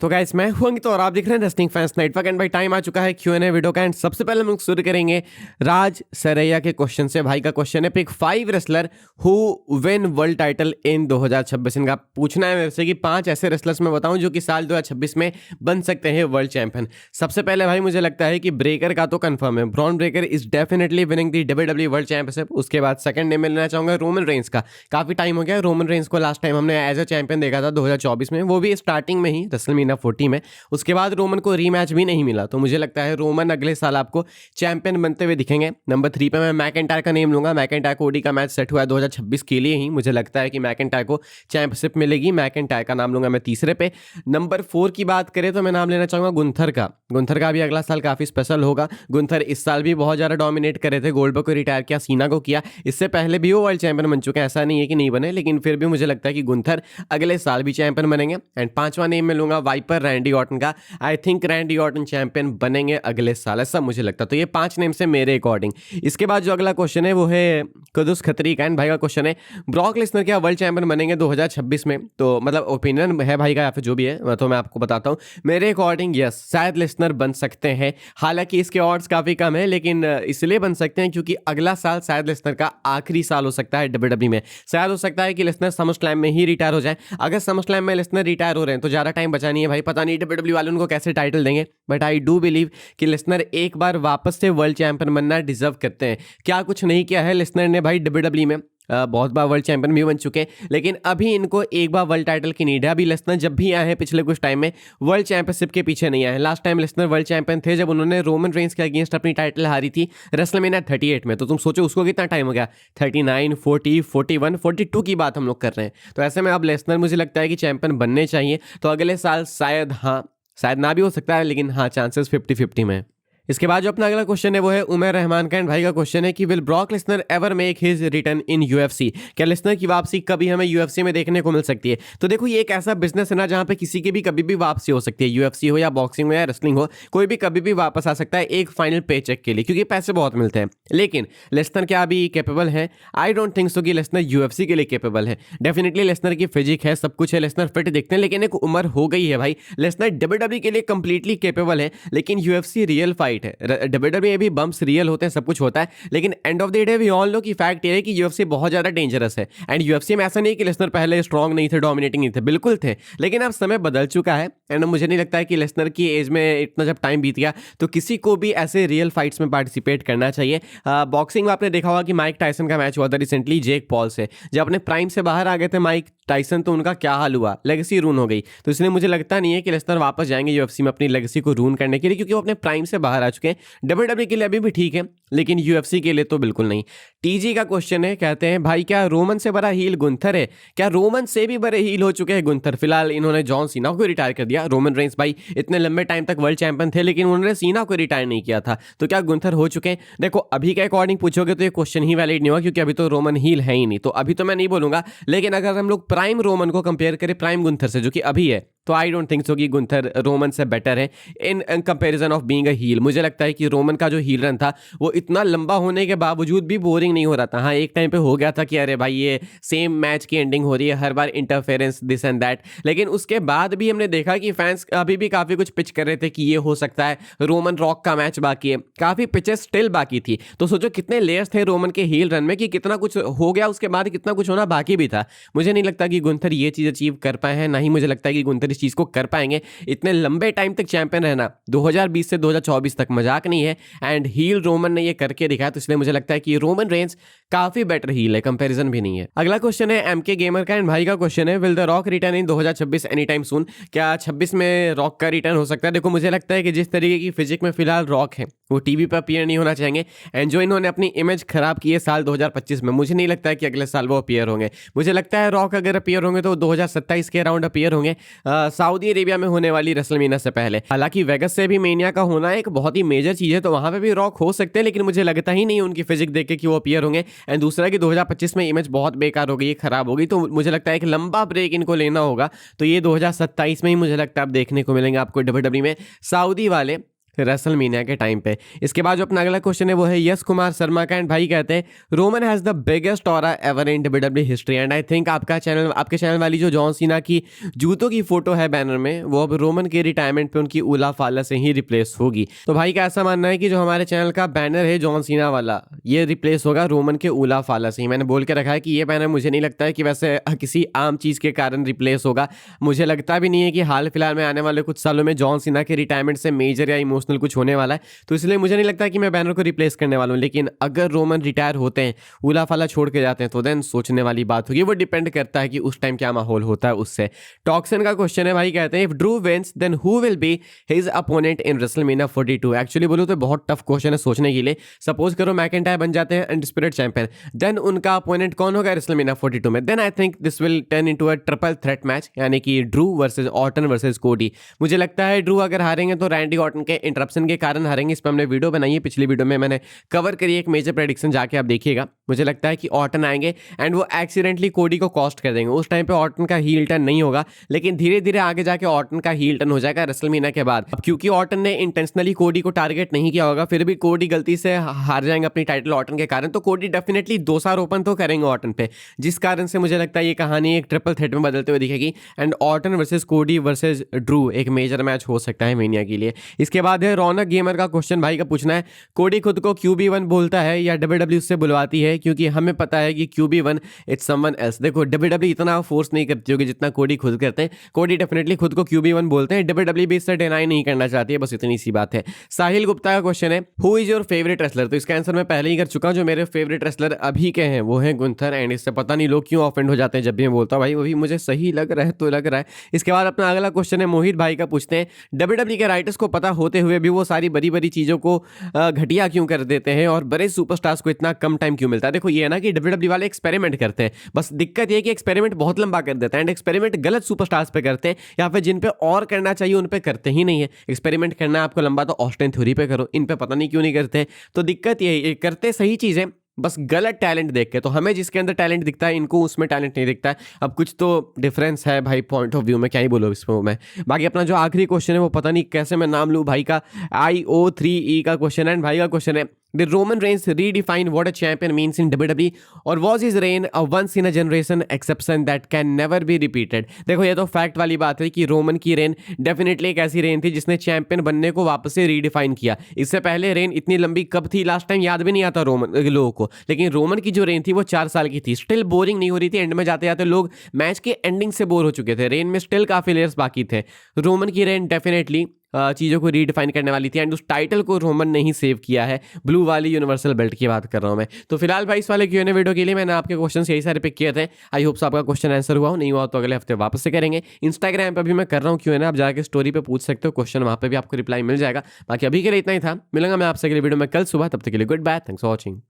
तो गाइस मैं हूं अंकित और आप देख रहे हैं रेस्लिंग फैंस नेटवर्क एंड भाई टाइम आ चुका है Q&A वीडियो का। एंड सबसे पहले हम लोग शुरू करेंगे राज सरैया के क्वेश्चन से। भाई का क्वेश्चन है pick 5 wrestler who win world title in 2026। इनका पूछना है मेरे से कि 5 ऐसे रेसलर्स मैं बताऊं जो कि साल 2026 में बन सकते हैं वर्ल्ड चैंपियन। सबसे पहले भाई मुझे लगता है कि ब्रेकर का तो कंफर्म है, Bron Breakker is definitely winning the WWE world championship. उसके बाद सेकंड नेम में लेना चाहूंगा रोमन रेंस का। काफी टाइम हो गया रोमन रेंस को, लास्ट टाइम हमने एज अ चैंपियन देखा था 2024 में, वो भी स्टार्टिंग में ही रेसलमेनिया 40 में। उसके बाद रोमन को रीमैच भी नहीं मिला, तो मुझे लगता है रोमन अगले साल आपको चैंपियन बनते हुए दिखेंगे। नंबर 3 पे मैं मैकेंटायर का नेम लूंगा। मैकेंटायर को ओडी का मैच सेट हुआ है 2026 के लिए ही, मुझे लगता है कि मैकेंटायर को चैंपियनशिप मिलेगी। मैकेंटायर का नाम लूंगा मैं तीसरे पे। नंबर 4 की बात करें तो मैं नाम लेना चाहूंगा गुंथर का। गुंथर का भी अगला साल काफी स्पेशल होगा। गुंथर इस साल भी बहुत ज्यादा डोमिनेट करे थे, गोल्डबर्ग को रिटायर किया, सीना को किया, इससे पहले भी वो वर्ल्ड चैंपियन बन चुके हैं, ऐसा नहीं है कि नहीं बने, लेकिन फिर भी मुझे लगता है कि गुंथर अगले साल भी चैंपियन बनेंगे। एंड 5वां नेम में लूंगा वाइपर रैंडी ऑर्टन का। I think Randy Orton champion बनेंगे अगले साल, ऐसा मुझे लगता है। तो ये 5 नेम से मेरे अकॉर्डिंग। इसके बाद जो अगला क्वेश्चन है वो है कुदुस खत्री का। एंड भाई का क्वेश्चन है ब्रॉक लेसनर क्या वर्ल्ड चैंपियन बनेंगे 2026 में? तो मतलब ओपिनियन है भाई का या फिर जो भी है, तो मैं आपको बताता हूँ मेरे अकॉर्डिंग यस, शायद लेसनर बन सकते हैं। हालांकि इसके ऑड्स काफी कम है, लेकिन इसलिए बन सकते हैं क्योंकि अगला साल शायद लेसनर का आखिरी साल हो सकता है WWE में। शायद हो सकता है कि लेसनर समर स्लैम में ही रिटायर हो जाए। अगर समर स्लैम में लेसनर रिटायर हो रहे हैं तो ज्यादा टाइम बचा नहीं है भाई, पता नहीं WWE वाले उनको कैसे टाइटल देंगे। बट आई डू बिलीव कि लेसनर एक बार वापस से वर्ल्ड चैंपियन बनना डिजर्व करते हैं। क्या कुछ नहीं किया है लेसनर ने भाई WWE में, बहुत बार वर्ल्ड चैंपियन भी बन चुके हैं, लेकिन अभी इनको एक बार वर्ल्ड टाइटल की नीड है। अभी लेसनर जब भी आए हैं पिछले कुछ टाइम में वर्ल्ड चैंपियनशिप के पीछे नहीं आए हैं। Last time Lesnar world champion थे जब उन्होंने रोमन रेंस के अगेंस्ट अपनी टाइटल हारी थी रेसलमेनिया 38 में। तो तुम सोचो उसको कितना टाइम हो गया, 39, 40, 41, 42 की बात हम लोग कर रहे हैं। तो ऐसे में अब लेसनर मुझे लगता है कि चैंपियन बनने चाहिए। तो अगले साल शायद, हाँ शायद ना भी हो सकता है, लेकिन हाँ चांसेस 50-50 में। इसके बाद जो अपना अगला क्वेश्चन है वो है उमर रहमान का। एंड भाई का क्वेश्चन है कि will Brock Lesnar ever make his return in UFC? क्या लेसनर की वापसी कभी हमें UFC में देखने को मिल सकती है? तो देखो ये एक ऐसा बिजनेस है ना जहां पे किसी की भी कभी भी वापसी हो सकती है। UFC हो या बॉक्सिंग हो या रेसलिंग हो, कोई भी कभी भी वापस आ सकता है एक फाइनल पे चेक के लिए, क्योंकि पैसे बहुत मिलते हैं। लेकिन लेसनर क्या अभी कैपेबल है? आई डोंट थिंक सो कि लेसनर UFC के लिए कैपेबल है। डेफिनेटली लेसनर की फिजिक है, सब कुछ है, लेसनर फिट दिखते हैं, लेकिन एक उम्र हो गई है भाई। लेसनर WWE के लिए कंप्लीटली कैपेबल है, लेकिन UFC रियल फाइट है। WWE में भी बम्प्स रियल होते हैं, सब कुछ होता है, लेकिन end of the day we all know कि फैक्ट ये है कि UFC बहुत ज्यादा डेंजरस है। एंड UFC में ऐसा नहीं कि लेसनर पहले स्ट्रांग नहीं थे, डोमिनेटिंग नहीं थे, बिल्कुल थे, लेकिन अब समय बदल चुका है। एंड मुझे नहीं लगता है कि लेसनर की एज में इतना जब टाइम बीत गया तो किसी को भी ऐसे रियल फाइट्स में पार्टिसिपेट करना चाहिए। बॉक्सिंग में आपने देखा होगा कि माइक टाइसन का मैच हुआ था रिसेंटली जेक पॉल से। जब अपने प्राइम से बाहर आ गए थे माइक टाइसन तो उनका क्या हाल हुआ, लेगेसी रून हो गई। तो इसलिए मुझे लगता नहीं है कि लेसनर वापस जाएंगे UFC में अपनी लेगेसी को रून करने के लिए, क्योंकि वो अपने प्राइम से बाहर आ चुके हैं। WWE के लिए अभी भी ठीक है, लेकिन UFC के लिए तो बिल्कुल नहीं। TG का क्वेश्चन है, कहते हैं भाई क्या रोमन से बड़ा हील गुंथर है? क्या रोमन से भी बड़े हील हो चुके हैं गुंथर? फिलहाल इन्होंने जॉन सीना को रिटायर कर दिया। रोमन रेंस भाई इतने लंबे टाइम तक वर्ल्ड चैंपियन थे, लेकिन उन्होंने सीना को रिटायर नहीं किया था। तो क्या गुंथर हो चुके हैं? देखो अभी के अकॉर्डिंग पूछोगे तो ये क्वेश्चन ही वैलिड नहीं हुआ, क्योंकि अभी तो रोमन हील है ही नहीं, तो अभी तो मैं नहीं बोलूंगा। लेकिन अगर हम लोग प्राइम रोमन को कंपेयर करें प्राइम गुंथर से जो कि अभी है, तो आई डोंट थिंक सो कि गुंथर रोमन से बेटर है in comparison of being a heel. मुझे लगता है कि रोमन का जो हील रन था वो इतना लंबा होने के बावजूद भी बोरिंग नहीं हो रहा था। हाँ एक टाइम पे हो गया था कि अरे भाई ये सेम मैच की एंडिंग हो रही है, हर बार इंटरफेरेंस दिस एंड दैट, लेकिन उसके बाद भी हमने देखा कि फैंस अभी भी काफी कुछ पिच कर रहे थे कि ये हो सकता है। रोमन रॉक का मैच बाकी है, काफी पिचेस स्टिल बाकी थी। तो सोचो कितने लेयर्स थे रोमन के हील रन में कि कितना कुछ हो गया, उसके बाद कितना कुछ होना बाकी भी था। मुझे नहीं लगता कि गुंथर ये चीज अचीव कर पाए हैं, ना ही मुझे लगता है कि गुंथर इस चीज को कर पाएंगे। इतने लंबे टाइम तक चैंपियन रहना 2020 से 2024 तक मजाक नहीं है। एंड हील रोमन ने ये करके दिखाया, तो इसलिए मुझे लगता है कि रोमन रेंस काफी बेटर हील है, कंपैरिजन भी नहीं है। अगला क्वेश्चन है MK गेमर का। एंड भाई का क्वेश्चन है will the rock return in 2026 any time soon? क्या 26 में रॉक का रिटर्न हो सकता है? देखो मुझे लगता है कि जिस तरीके की फिजिक में फिलहाल रॉक है वो टीवी पर अपीयर नहीं होना चाहेंगे। एंड जो इन्होंने अपनी इमेज खराब की है साल 2025 में, मुझे नहीं लगता है कि अगले साल वो अपीयर होंगे। मुझे लगता है रॉक अगर अपीयर होंगे तो 2027 के अराउंड अपीयर होंगे सऊदी अरेबिया में होने वाली रेसलमेनिया से पहले। हालांकि वेगस से भी मेनिया का होना एक बहुत ही मेजर चीज है, तो वहां पे भी रॉक हो सकते हैं, लेकिन मुझे लगता ही नहीं उनकी फिजिक देख के कि वो अपीयर होंगे। एंड दूसरा कि 2025 में इमेज बहुत बेकार हो गई, खराब हो गई, तो मुझे लगता है एक लंबा ब्रेक इनको लेना होगा। तो ये 2027 में ही मुझे लगता है आप देखने को मिलेंगे आपको WWE में। सऊदी वाले रेसलमेनिया के टाइम पे। इसके बाद जो अपना अगला क्वेश्चन है वो है यश कुमार शर्मा का, एंड भाई कहते हैं Roman has the biggest aura ever in WWE history, and I think आपके चैनल वाली जो जॉन सीना की जूतों की फोटो है बैनर में, वो अब रोमन के रिटायरमेंट पे उनकी उला फाला से ही रिप्लेस होगी। तो भाई का ऐसा मानना है कि जो हमारे चैनल का बैनर है जॉन सीना वाला, ये रिप्लेस होगा रोमन के उला फाला से ही। मैंने बोल के रखा है कि ये बैनर मुझे नहीं लगता है कि वैसे किसी आम चीज़ के कारण रिप्लेस होगा। मुझे लगता भी नहीं है कि हाल फिलहाल में आने वाले कुछ सालों में जॉन सीना के रिटायरमेंट से मेजर या इमोशनल कुछ होने वाला है, तो इसलिए मुझे नहीं लगता कि मैं बैनर को रिप्लेस करने वाला हूँ। लेकिन अगर रोमन रिटायर होते हैं, उला फाला छोड़ के जाते हैं, तो देन सोचने वाली बात होगी। वो डिपेंड करता है कि उस टाइम क्या माहौल होता है उससे। टॉक्सन का क्वेश्चन है, भाई कहते हैं if Drew wins then who will be his opponent in WrestleMania 42। Actually बोलूं तो बहुत टफ क्वेश्चन है सोचने के लिए। सपोज करो मैकेंटायर बन जाते हैं अनडिस्प्यूटेड चैंपियन, देन उनका अपोनेंट कौन होगा रेसलमेनिया 42 में? Then I think this will turn into a triple threat match, यानी कि ड्रू वर्सेस ऑर्टन वर्सेस कोडी। मुझे लगता है ड्रू अगर हारेंगे तो रैंडी ऑर्टन के इंटरप्शन के कारण हारेंगे। इस पर हमने वीडियो बनाई है, पिछली वीडियो में मैंने कवर करी एक मेजर प्रेडिक्शन, जाके आप देखिएगा। मुझे लगता है कि ऑर्टन आएंगे एंड वो एक्सीडेंटली कोडी को कॉस्ट कर देंगे। उस टाइम पे ऑर्टन का हील टर्न नहीं होगा, लेकिन धीरे धीरे आगे जाके ऑर्टन का हील टर्न हो जाएगा रेसलमेनिया के बाद। अब क्योंकि ऑर्टन ने इंटेंशनली कोडी को टारगेट नहीं किया होगा, फिर भी कोडी गलती से हार जाएंगे अपनी टाइटल ऑर्टन के कारण, तो कोडी डेफिनेटली दोसार ओपन तो करेंगे ऑर्टन पे, जिस कारण से मुझे लगता है ये कहानी एक ट्रिपल थ्रेट में बदलते हुए दिखेगी एंड ऑर्टन वर्सेस कोडी वर्सेस ड्रू एक मेजर मैच हो सकता है मेनिया के लिए। इसके बाद है रौनक गेमर का क्वेश्चन, भाई का पूछना है कोडी खुद को QB1 बोलता है या डब्ल्यूडब्ल्यू से बुलवाती है? क्योंकि हमें पता है कि QB1 इट्स समवन एल्स। देखो डब्ल्यूडब्ल्यू इतना फोर्स नहीं करती होगी जितना कोडी खुद करते हैं। कोडी डेफिनेटली खुद को QB1 बोलते हैं, डब्ल्यूडब्ल्यू भी इससे डिनाई नहीं करना चाहती है, बस इतनी सी बात है। साहिल गुप्ता का क्वेश्चन है who is your favourite wrestler? तो इसका आंसर मैं पहले ही कर चुका हूं। जो मेरे फेवरेट रेसलर अभी के हैं वो है गुंथर, एंड इससे पता नहीं लोग क्यों ऑफेंड हो जाते हैं जब भी मैं बोलता हूं, भाई वो भी मुझे सही लग रहा है तो लग रहा है। इसके बाद अपना अगला क्वेश्चन है मोहित भाई का, पूछते हैं डब्ल्यूडब्ल्यू के राइटर्स को पता होते हुए भी वो सारी बड़ी बड़ी चीजों को घटिया क्यों कर देते हैं और बड़े सुपरस्टार्स को इतना कम टाइम क्यों मिलता है? देखो ये है ना कि डब्ल्यूडब्ल्यू वाले एक्सपेरिमेंट करते हैं, बस दिक्कत ये है कि एक्सपेरिमेंट बहुत लंबा कर देता है एंड एक्सपेरिमेंट गलत सुपरस्टार्स पे करते हैं, या फिर जिन पे और करना चाहिए उन पे करते ही नहीं है। एक्सपेरिमेंट करना है आपको लंबा तो ऑस्टिन थ्योरी पे करो, इन पे पता नहीं क्यों नहीं करते। तो दिक्कत ये करते सही चीजें, बस गलत टैलेंट देख के। तो हमें जिसके अंदर टैलेंट दिखता है इनको उसमें टैलेंट नहीं दिखता है। अब कुछ तो डिफरेंस है भाई पॉइंट ऑफ व्यू में, क्या ही बोलो इसमें मैं। बाकी अपना जो आखिरी क्वेश्चन है वो पता नहीं कैसे मैं नाम लूँ भाई का, IO3E का क्वेश्चन है, एंड भाई का क्वेश्चन है Did Roman Reigns redefine what a champion means in WWE, or was his reign a once in a generation exception that can never be repeated? देखो ये तो फैक्ट वाली बात है कि रोमन की रेन डेफिनेटली एक ऐसी रेन थी जिसने चैंपियन बनने को वापस से रीडिफाइन किया। इससे पहले रेन इतनी लंबी कब थी लास्ट टाइम याद भी नहीं आता रोमन लोगों को, लेकिन रोमन की जो रेन थी वो 4 साल की थी। स्टिल बोरिंग नहीं हो रही थी, एंड में जाते जाते लोग मैच के एंडिंग से बोर हो चुके थे। रेन में स्टिल काफी लेयर्स बाकी थे। रोमन की रेन डेफिनेटली चीज़ों को रीडिफाइन करने वाली थी, एंड उस टाइटल को रोमन ने ही सेव किया है। ब्लू वाली यूनिवर्सल बेल्ट की बात कर रहा हूँ मैं। तो फिलहाल भाई इस वाले Q&A वीडियो के लिए मैंने आपके क्वेश्चन यही सारे पिक किए थे। आई होप आपका क्वेश्चन आंसर हुआ हो, नहीं हुआ तो अगले हफ्ते वापस से करेंगे। इंस्टाग्राम पर भी मैं कर रहा हूँ Q&A, आप जाके स्टोरी पे पूछ सकते हो क्वेश्चन, वहाँ पे भी आपको रिप्लाई मिल जाएगा। बाकी अभी के लिए इतना ही था, मिलूंगा मैं आपसे अगले वीडियो में कल सुबह, तब तक के लिए good bye, thanks for watching.